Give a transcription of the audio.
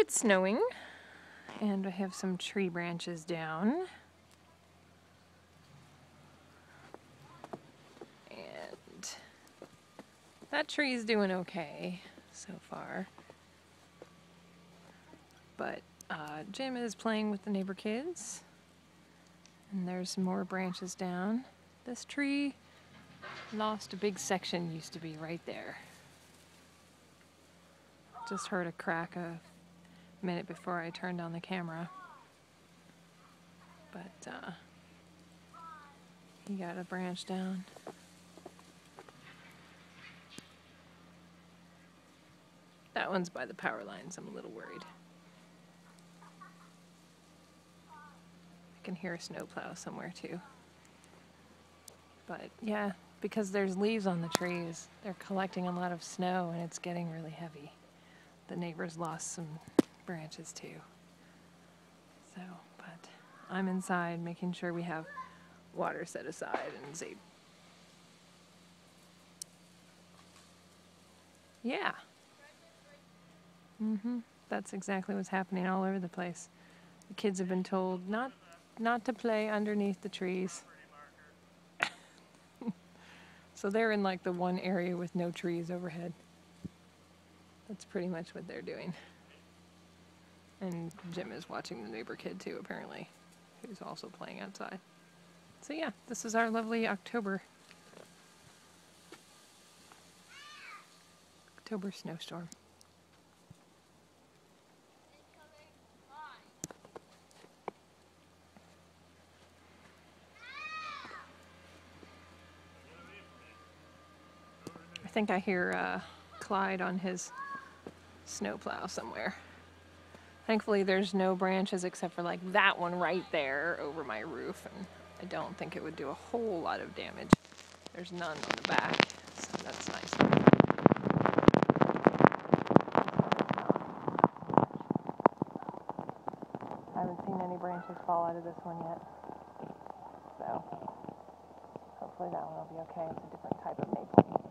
it's snowing, and I have some tree branches down. And that tree is doing okay so far. But Jim is playing with the neighbor kids, and there's some more branches down. This tree lost a big section, used to be right there. Just heard a crack a minute before I turned on the camera. But he got a branch down. That one's by the power lines. I'm a little worried. I can hear a snowplow somewhere too. But yeah, because there's leaves on the trees, they're collecting a lot of snow and it's getting really heavy. The neighbors lost some branches too. So, but I'm inside making sure we have water set aside and safe. Yeah. That's exactly what's happening all over the place. The kids have been told not to play underneath the trees. So they're in like the one area with no trees overhead. That's pretty much what they're doing. And Jim is watching the neighbor kid too, apparently, who's also playing outside. So yeah, this is our lovely October snowstorm. I think I hear Clyde on his snowplow somewhere. Thankfully there's no branches except for like that one right there over my roof, and I don't think it would do a whole lot of damage. There's none on the back, so that's nice. I haven't seen any branches fall out of this one yet, so hopefully that one will be okay. It's a different type of maple.